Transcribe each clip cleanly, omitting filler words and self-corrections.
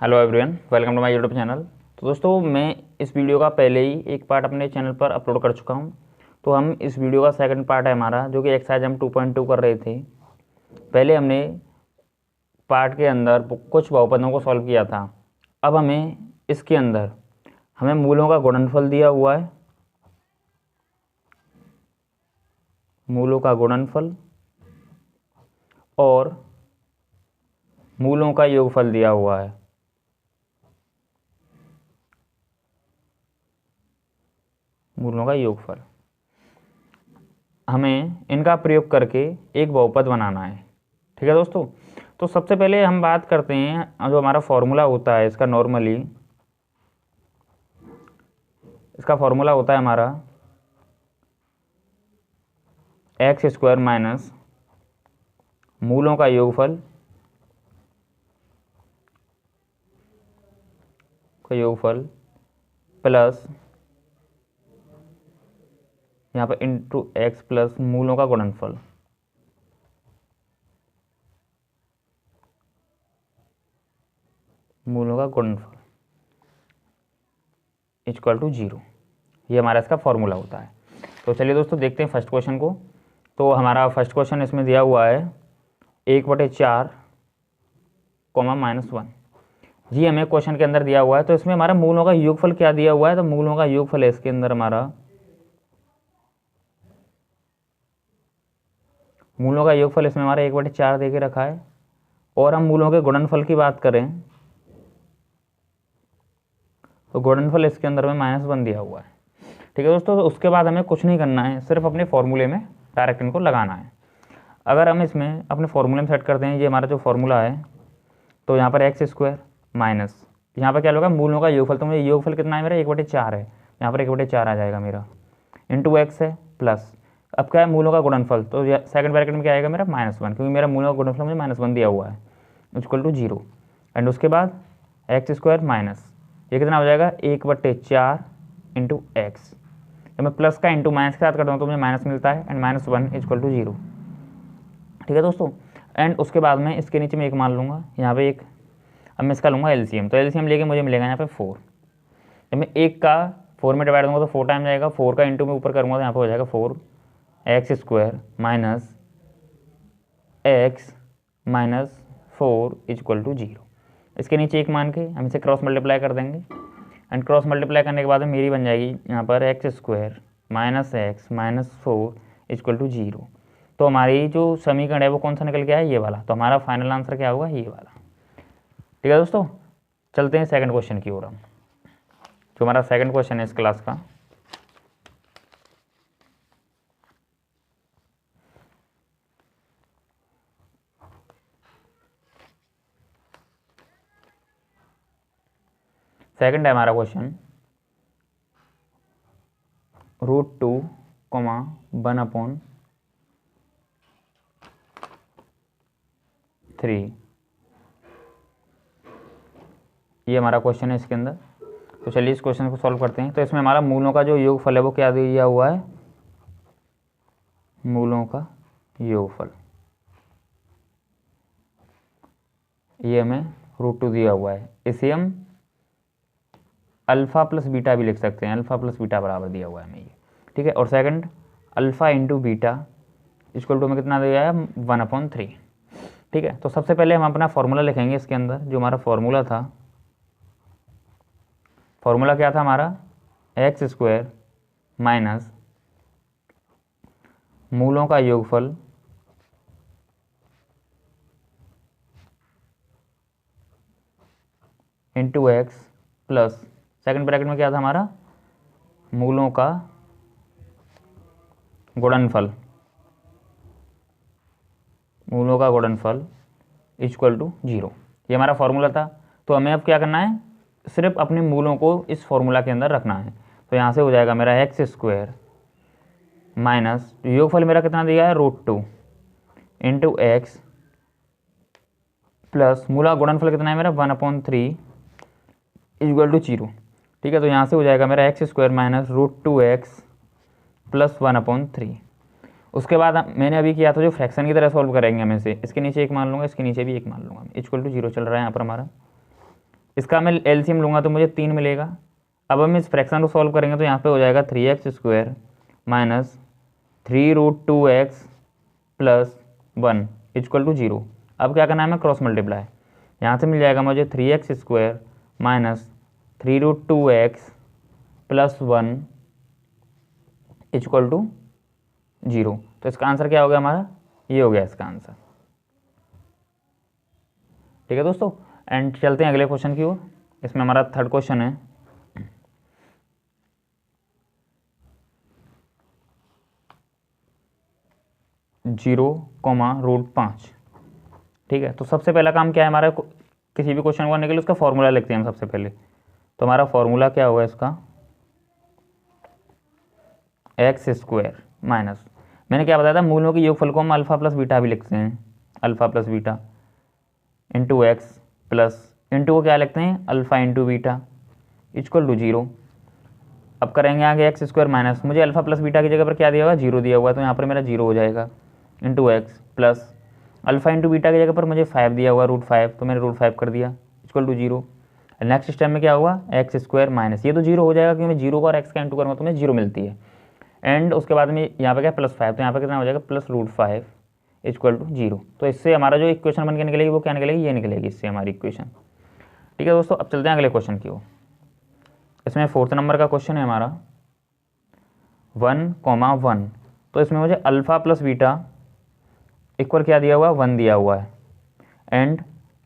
Hello everyone, welcome to my YouTube channel. तो दोस्तों, मैं इस वीडियो का पहले ही एक पार्ट अपने चैनल पर अपलोड कर चुका हूं। तो हम इस वीडियो का सेकंड पार्ट है हमारा, जो कि एक्सरसाइज हम 2.2 कर रहे थे। पहले हमने पार्ट के अंदर कुछ बहुपदों को सॉल्व किया था। अब हमें इसके अंदर हमें मूलों का गुणनफल दिया हुआ है, मूलों का गुणनफल और मूलों का योगफल दिया हुआ है। मूलों का योगफल हमें इनका प्रयोग करके एक बहुपद बनाना है। ठीक है दोस्तों, तो सबसे पहले हम बात करते हैं जो हमारा फॉर्मूला होता है इसका। नॉर्मली इसका फॉर्मूला होता है हमारा एक्स स्क्वायर माइनस मूलों का योगफल प्लस यहाँ पर इंटू एक्स प्लस मूलों का गुणनफल। मूलों का गुणनफल इक्वल टू 0। ये हमारा इसका फॉर्मूला होता है। तो चलिए दोस्तों, देखते हैं फर्स्ट क्वेश्चन को। तो हमारा फर्स्ट क्वेश्चन इसमें दिया हुआ है 1/4 -1 जी हमें क्वेश्चन के अंदर दिया हुआ है। तो इसमें हमारा मूलों का योगफल क्या दिया हुआ है, तो मूलों का योगफल है इसके अंदर हमारा, मूलों का योगफल इसमें हमारा 1/4 दे के रखा है। और हम मूलों के गुणनफल की बात करें तो गुणनफल इसके अंदर में -1 दिया हुआ है। ठीक है दोस्तों, तो उसके बाद हमें कुछ नहीं करना है, सिर्फ अपने फॉर्मूले में डायरेक्ट इनको लगाना है। अगर हम इसमें अपने फॉर्मूले में सेट करते हैं, ये हमारा जो फॉर्मूला है, तो यहाँ पर एक्स स्क्वायर माइनस यहाँ पर क्या होगा, मूलों का योगफल। तो मुझे योगफल कितना है मेरा, 1/4 है। यहाँ पर 1/4 आ जाएगा मेरा, इंटू एक्स है प्लस, अब क्या है मूलों का गुणनफल, तो सेकंड ब्रैकेट में क्या आएगा मेरा -1, क्योंकि मेरा मूलों का गुणनफल मुझे -1 दिया हुआ है, इक्वल टू 0। एंड उसके बाद एक्स स्क्वायर माइनस ये कितना हो जाएगा, 1/4 इंटू एक्स। जब मैं प्लस का इंटू माइनस के साथ करता हूँ तो मुझे माइनस मिलता है, एंड -1 इक्वल टू 0। ठीक है दोस्तों, एंड उसके बाद में इसके नीचे मैं एक मान लूँगा, यहाँ पे एक। अब मैं इसका लूँगा एलसीएम, तो एलसीएम लेके मुझे मिलेगा यहाँ पे 4। जब मैं एक का 4 में डिवाइड दूंगा तो 4 टाइम जाएगा, 4 का इंटू में ऊपर करूँगा तो यहाँ पे हो जाएगा 4 X square minus X minus 4 equal to 0। इसके नीचे एक मान के हम इसे क्रॉस मल्टीप्लाई कर देंगे, एंड क्रॉस मल्टीप्लाई करने के बाद में मेरी बन जाएगी यहाँ पर X square minus X minus 4 equal to 0। तो हमारी जो समीकरण है वो कौन सा निकल गया है, ये वाला। तो हमारा फाइनल आंसर क्या होगा, ये वाला। ठीक है दोस्तों, चलते हैं सेकंड क्वेश्चन की ओर। हम जो हमारा सेकंड क्वेश्चन है इस क्लास का, सेकंड है हमारा क्वेश्चन √2, 1/3। ये हमारा क्वेश्चन है इसके अंदर। तो चलिए इस क्वेश्चन को सॉल्व करते हैं। तो इसमें हमारा मूलों का जो योगफल है वो क्या दिया हुआ है, मूलों का योगफल, ये हमें √2 दिया हुआ है। इसे हम अल्फ़ा प्लस बीटा भी लिख सकते हैं, अल्फ़ा प्लस बीटा बराबर दिया हुआ है हमें ये। ठीक है, और second alpha into beta equal to में कितना दिया है, 1/3। ठीक है, तो सबसे पहले हम अपना फॉर्मूला लिखेंगे इसके अंदर। जो हमारा फॉर्मूला था, फॉर्मूला क्या था हमारा, एक्स स्क्वायर माइनस मूलों का योगफल into X plus second bracket में क्या था हमारा, मूलों का गुणनफल, मूलों का गुणनफल इक्वल टू 0। ये हमारा फॉर्मूला था। तो हमें अब क्या करना है, सिर्फ अपने मूलों को इस फॉर्मूला के अंदर रखना है। तो यहाँ से हो जाएगा मेरा एक्स स्क्वायर माइनस योगफल मेरा कितना दिया है, √2 इंटू एक्स प्लस मूला गुणनफल कितना है मेरा, 1/3 इक्वल टू 0। ठीक है, तो यहाँ से हो जाएगा मेरा x square minus √2x plus 1/3। उसके बाद मैंने अभी किया था जो फ्रैक्शन की तरह सॉल्व करेंगे हम इसे, इसके नीचे एक मान लूँगा, इसके नीचे भी एक मान लूँगा, इक्वल टू 0 चल रहा है यहाँ पर हमारा। इसका मैं एलसीएम लूँगा तो मुझे 3 मिलेगा। अब हम इस फ्रैक्शन को सॉल्व करेंगे तो यहाँ पे हो जाएगा 3x² minus 3√2x plus 1 equal to 0। अब क्या करना है, हमें क्रॉस मल्टीप्लाई। यहाँ से मिल जाएगा मुझे 3x² minus 3√2x plus 1 equal to 0। तो इसका आंसर क्या हो गया हमारा, ये हो गया इसका आंसर। ठीक है दोस्तों, एंड चलते हैं अगले क्वेश्चन की ओर। इसमें हमारा थर्ड क्वेश्चन है 0,5। ठीक है, तो सबसे पहला काम क्या है हमारा, किसी भी क्वेश्चन को करने के लिए उसका फॉर्मूला लिखते हैं हम सबसे पहले। तो हमारा फॉर्मूला क्या होगा इसका, x² माइनस, मैंने क्या बताया था, मूलों के योगफल को हम अल्फा प्लस बीटा भी लिखते हैं, alpha plus beta into X plus into को क्या लिखते हैं, alpha into beta equal to 0। अब करेंगे आगे x² माइनस, मुझे अल्फा प्लस बीटा की जगह पर क्या दिया हुआ, 0 दिया हुआ है, तो यहाँ पर मेरा 0 हो जाएगा, into X plus alpha into beta की जगह पर मुझे 5 दिया हुआ, √5, तो मैंने √5 कर दिया इक्वल टू 0। नेक्स्ट स्टेप में क्या हुआ, x² माइनस, ये तो 0 हो जाएगा क्योंकि मैं 0 को और x का इंटू करूँगा तो मुझे 0 मिलती है। एंड उसके बाद में यहाँ पे क्या +5, तो यहाँ पे कितना हो जाएगा +√5 इक्वल टू 0। तो इससे हमारा जो इक्वेशन बन के निकलेगी वो क्या निकलेगी, ये निकलेगी इससे हमारी इक्वेशन। ठीक है दोस्तों, अब चलते हैं अगले क्वेश्चन की ओर। इसमें 4th नंबर का क्वेश्चन है हमारा 1,1। तो इसमें मुझे अल्फा प्लस बीटा इक्वल क्या दिया हुआ, 1 दिया हुआ है, and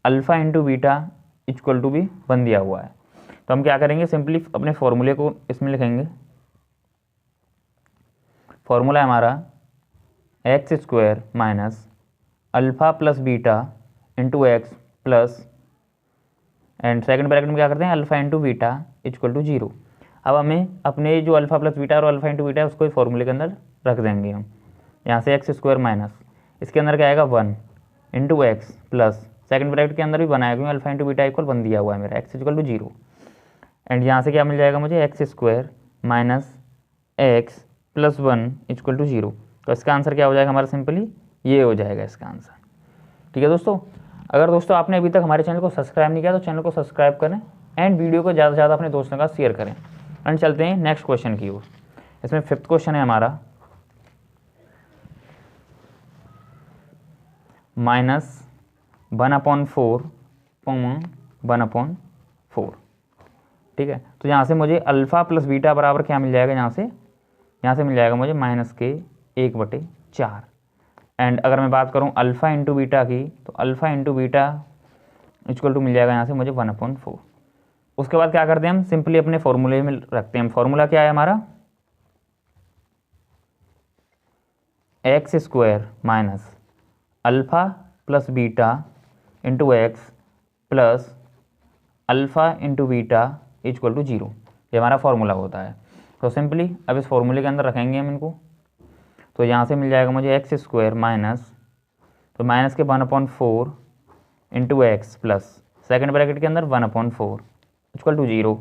alpha into beta equal to भी 1 दिया हुआ है। तो हम क्या करेंगे, सिंपली अपने फॉर्मूले को इसमें लिखेंगे। फॉर्मूला है हमारा x² minus alpha plus beta into X plus, and second bracket में क्या करते हैं, alpha into beta equal to 0। अब हमें अपने जो अल्फा प्लस बीटा और अल्फा इंटू बीटा है उसको फॉर्मूले के अंदर रख देंगे हम। यहाँ से x² माइनस, इसके अंदर क्या आएगा 1 into X plus, second bracket के अंदर भी बनाया क्योंकि अल्फा इंटू बीटा इक्वल 1 दिया हुआ है मेरा, x इक्वल टू 0। एंड यहाँ से क्या मिल जाएगा मुझे, x² minus X plus 1 equal to 0। तो इसका आंसर क्या हो जाएगा हमारा, सिंपली ये हो जाएगा इसका आंसर। ठीक है दोस्तों, अगर दोस्तों आपने अभी तक हमारे चैनल को सब्सक्राइब नहीं किया तो चैनल को सब्सक्राइब करें एंड वीडियो को ज़्यादा से ज़्यादा अपने दोस्तों का शेयर करें। एंड चलते हैं नेक्स्ट क्वेश्चन की ओर। इसमें 5th क्वेश्चन है हमारा -1/4, 1/4। ठीक है, तो यहाँ से मुझे अल्फ़ा प्लस बीटा बराबर क्या मिल जाएगा, यहाँ से मिल जाएगा मुझे -1/4। एंड अगर मैं बात करूँ अल्फ़ा इंटू बीटा की, तो alpha into beta equal to मिल जाएगा यहाँ से मुझे 1/4। उसके बाद क्या करते हैं हम, सिंपली अपने फॉर्मूले में रखते हैं। फॉर्मूला क्या है हमारा, x² minus alpha plus beta into X plus alpha into beta equal to 0। ये हमारा फॉर्मूला होता है। तो सिंपली अब इस फॉर्मूले के अंदर रखेंगे हम इनको। तो यहाँ से मिल जाएगा मुझे x² माइनस, तो माइनस के 1/4 into X plus, second bracket के अंदर 1/4 इक्वल टू 0।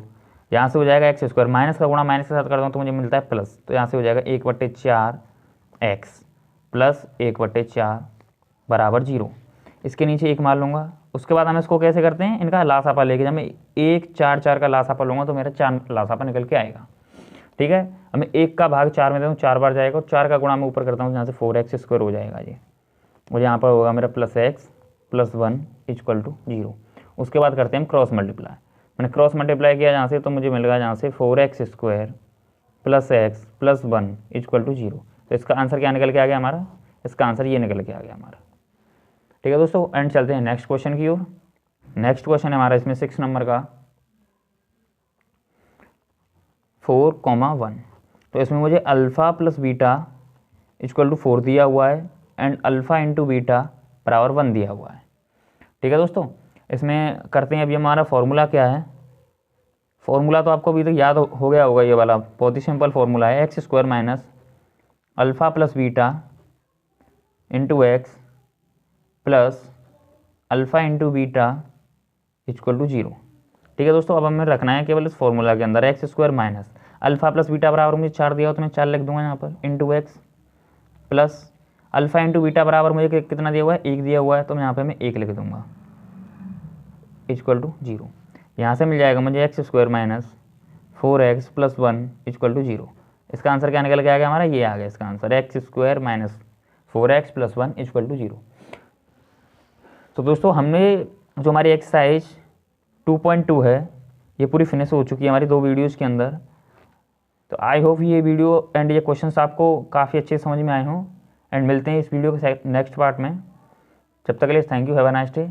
यहाँ से हो जाएगा x² माइनस का गुणा माइनस के साथ करता हूँ तो मुझे मिलता है प्लस, तो यहाँ से हो जाएगा 1/4 x प्लस 1/4 बराबर 0। इसके नीचे 1 मान लूँगा। उसके बाद हम इसको कैसे करते हैं, इनका लासापा लेके, जब मैं 1 4 4 का लासापा लूँगा तो मेरा 4 लासापा निकल के आएगा। ठीक है, हमें 1 का भाग 4 में देता हूँ, 4 बार जाएगा, और 4 का गुणा मैं ऊपर करता हूँ, यहाँ से 4x² हो जाएगा ये, और यहाँ पर होगा मेरा +x + 1 इक्वल टू 0। उसके बाद करते हैं हम क्रॉस मल्टीप्लाई। मैंने क्रॉस मल्टीप्लाई किया यहाँ से, तो मुझे मिल गया यहाँ से 4x² + x + 1 इक्वल टू 0। तो इसका आंसर क्या निकल के आ गया हमारा, इसका आंसर ये निकल के आ गया हमारा। ठीक है दोस्तों, एंड चलते हैं नेक्स्ट क्वेश्चन की ओर। नेक्स्ट क्वेश्चन है हमारा इसमें 6 नंबर का 4,1। तो इसमें मुझे alpha plus beta equal to 4 दिया हुआ है, एंड अल्फ़ा इंटू बीटा बराबर 1 दिया हुआ है। ठीक है दोस्तों, इसमें करते हैं अभी हमारा फॉर्मूला क्या है। फॉर्मूला तो आपको अभी तक याद हो गया होगा, ये वाला बहुत ही सिंपल फॉर्मूला है, x² minus alpha plus beta into X plus alpha into beta equal to 0। ठीक है दोस्तों, अब हमें रखना है केवल इस फॉर्मूला के अंदर x² minus alpha plus beta बराबर मुझे 4 दिया हो तो मैं 4 लिख दूंगा यहाँ पर, into X plus alpha into beta बराबर मुझे कितना दिया हुआ है, 1 दिया हुआ है, तो मैं यहाँ पे मैं 1 लिख दूंगा इक्वल टू 0। यहाँ से मिल जाएगा मुझे X square minus 4x plus 1 equal to 0। इसका आंसर क्या निकल के आ गया हमारा, ये आ गया इसका answer, X square minus 4x plus 1 equal to 0। तो दोस्तों हमने जो हमारी एक्सरसाइज 2.2 है ये पूरी फिनिश हो चुकी है हमारी 2 वीडियोज़ के अंदर। तो आई होप ये वीडियो एंड ये क्वेश्चंस आपको काफ़ी अच्छे समझ में आए हों। एंड मिलते हैं इस वीडियो के नेक्स्ट पार्ट में। जब तक के लिए thank you, have a nice day.